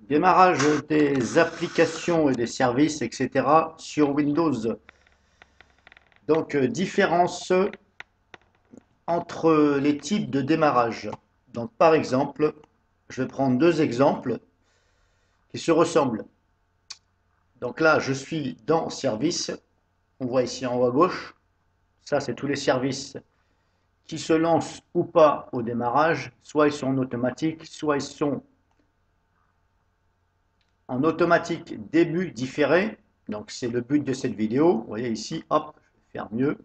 Démarrage des applications et des services, etc. sur Windows. Donc, différence entre les types de démarrage. Donc, par exemple, je vais prendre deux exemples qui se ressemblent. Donc là, je suis dans Service. On voit ici en haut à gauche. Ça, c'est tous les services qui se lancent ou pas au démarrage. Soit ils sont en automatique, soit ils sont en automatique début différé. Donc c'est le but de cette vidéo. Vous voyez ici, hop, je vais faire mieux.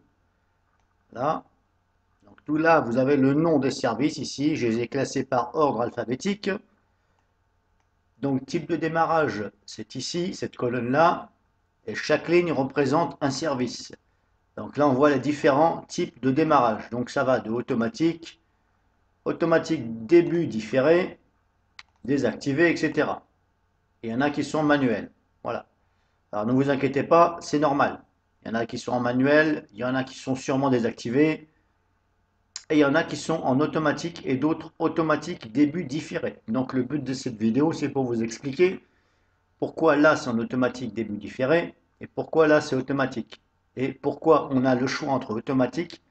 Là. Donc tout là, vous avez le nom des services ici. Je les ai classés par ordre alphabétique. Donc type de démarrage, c'est ici, cette colonne-là. Et chaque ligne représente un service. Donc là, on voit les différents types de démarrage. Donc ça va de automatique, automatique début différé, désactivé, etc. Et il y en a qui sont manuels. Voilà. Alors ne vous inquiétez pas, c'est normal. Il y en a qui sont en manuel, il y en a qui sont sûrement désactivés, et il y en a qui sont en automatique et d'autres automatiques début différé. Donc le but de cette vidéo, c'est pour vous expliquer pourquoi là c'est en automatique début différé et pourquoi là c'est automatique. Et pourquoi on a le choix entre automatique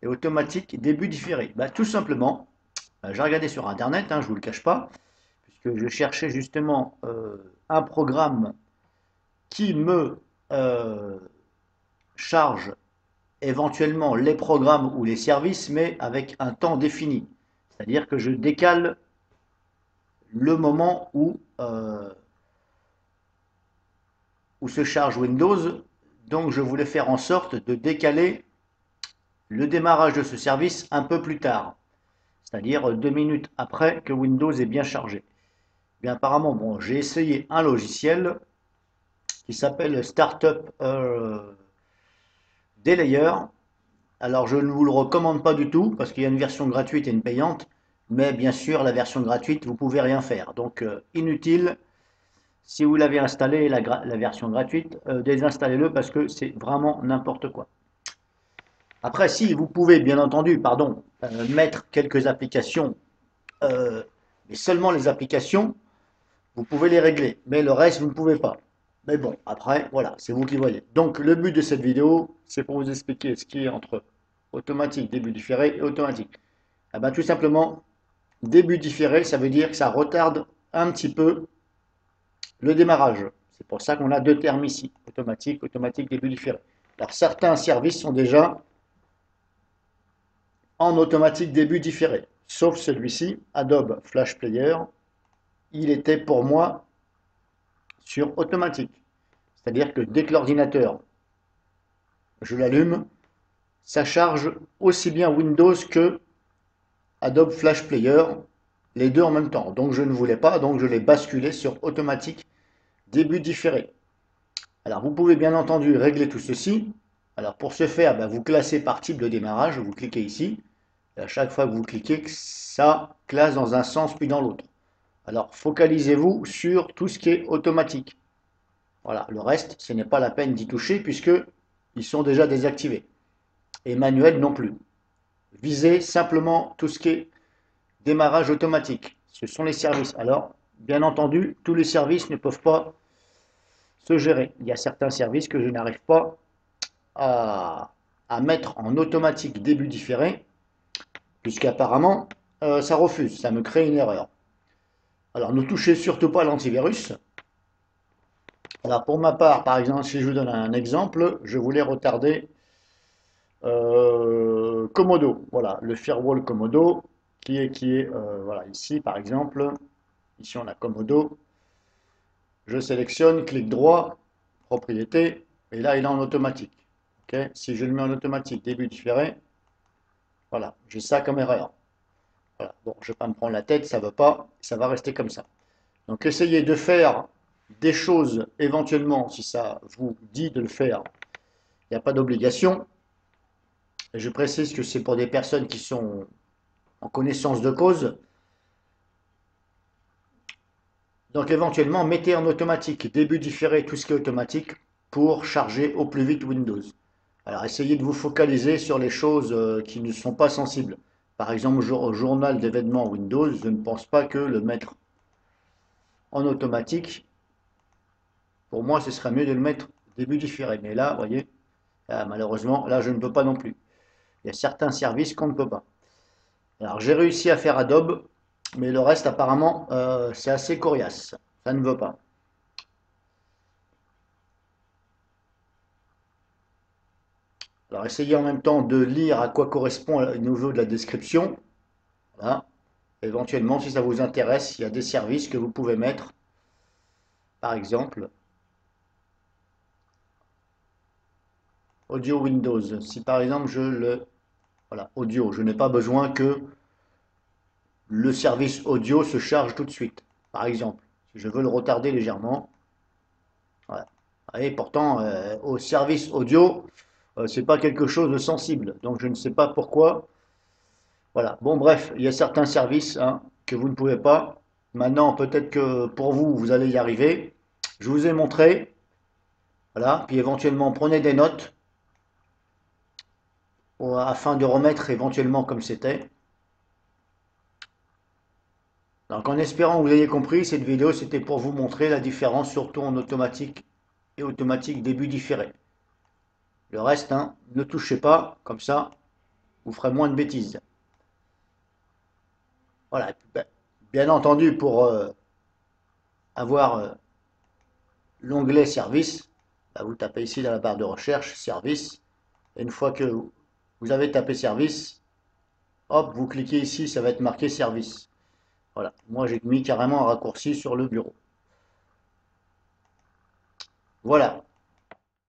et automatique début différé. Bah, tout simplement, j'ai regardé sur internet, je ne vous le cache pas, puisque je cherchais justement un programme qui me charge éventuellement les programmes ou les services, mais avec un temps défini. C'est-à-dire que je décale le moment où se charge Windows. Donc je voulais faire en sorte de décaler le démarrage de ce service un peu plus tard, c'est-à-dire 2 minutes après que Windows est bien chargé. Bien apparemment, bon, j'ai essayé un logiciel qui s'appelle Startup Delayer. Alors je ne vous le recommande pas du tout parce qu'il y a une version gratuite et une payante, mais bien sûr la version gratuite vous pouvez rien faire. Donc inutile, si vous l'avez installé la version gratuite, désinstallez-le parce que c'est vraiment n'importe quoi. Après si vous pouvez bien entendu, pardon, mettre quelques applications, mais seulement les applications, vous pouvez les régler, mais le reste vous ne pouvez pas. Mais bon, après, voilà, c'est vous qui voyez. Donc le but de cette vidéo, c'est pour vous expliquer ce qui est entre automatique, début différé et automatique. Eh ben, tout simplement, début différé, ça veut dire que ça retarde un petit peu le démarrage. C'est pour ça qu'on a deux termes ici, automatique, automatique, début différé. Alors certains services sont déjà en automatique début différé, sauf celui-ci, Adobe Flash Player, il était pour moi sur automatique. C'est-à-dire que dès que l'ordinateur, je l'allume, ça charge aussi bien Windows que Adobe Flash Player, les deux en même temps. Donc je ne voulais pas, donc je l'ai basculé sur automatique début différé. Alors vous pouvez bien entendu régler tout ceci. Alors pour ce faire, vous classez par type de démarrage, vous cliquez ici, et à chaque fois que vous cliquez, ça classe dans un sens puis dans l'autre. Alors focalisez-vous sur tout ce qui est automatique. Voilà, le reste, ce n'est pas la peine d'y toucher puisque ils sont déjà désactivés. Et manuel non plus. Visez simplement tout ce qui est démarrage automatique. Ce sont les services. Alors, bien entendu, tous les services ne peuvent pas se gérer. Il y a certains services que je n'arrive pas à mettre en automatique début différé, puisqu'apparemment, ça refuse, ça me crée une erreur. Alors, ne touchez surtout pas à l'antivirus. Alors, pour ma part, par exemple, si je vous donne un exemple, je voulais retarder Komodo. Voilà, le firewall Komodo, voilà, ici, par exemple. Ici, on a Komodo. Je sélectionne, clic droit, propriété, et là, il est en automatique. Okay, si je le mets en automatique, début différé, voilà, j'ai ça comme erreur. Voilà. Bon, je ne vais pas me prendre la tête, ça ne veut pas, ça va rester comme ça. Donc, essayez de faire des choses éventuellement, si ça vous dit de le faire, il n'y a pas d'obligation. Et je précise que c'est pour des personnes qui sont en connaissance de cause. Donc, éventuellement, mettez en automatique, début différé, tout ce qui est automatique, pour charger au plus vite Windows. Alors essayez de vous focaliser sur les choses qui ne sont pas sensibles. Par exemple, au journal d'événements Windows, je ne pense pas que le mettre en automatique, pour moi, ce serait mieux de le mettre début différé. Mais là, vous voyez, malheureusement, là, je ne peux pas non plus. Il y a certains services qu'on ne peut pas. Alors, j'ai réussi à faire Adobe, mais le reste, apparemment, c'est assez coriace. Ça ne veut pas. Alors, essayez en même temps de lire à quoi correspond le niveau de la description. Voilà. Éventuellement, si ça vous intéresse, il y a des services que vous pouvez mettre. Par exemple, Audio Windows. Si par exemple voilà, audio, je n'ai pas besoin que le service audio se charge tout de suite. Par exemple, si je veux le retarder légèrement. Voilà. Et pourtant, au service audio, c'est pas quelque chose de sensible. Donc je ne sais pas pourquoi. Voilà. Bon, bref, il y a certains services hein, que vous ne pouvez pas. Maintenant, peut-être que pour vous, vous allez y arriver. Je vous ai montré. Voilà. Puis éventuellement, prenez des notes afin de remettre éventuellement comme c'était. Donc en espérant que vous ayez compris, cette vidéo c'était pour vous montrer la différence surtout en automatique et automatique début différé. Le reste, hein, ne touchez pas, comme ça vous ferez moins de bêtises. Voilà, bien entendu pour avoir l'onglet service, bah, vous tapez ici dans la barre de recherche service, et une fois que vous avez tapé service, hop, vous cliquez ici, ça va être marqué service. Voilà, moi j'ai mis carrément un raccourci sur le bureau. Voilà.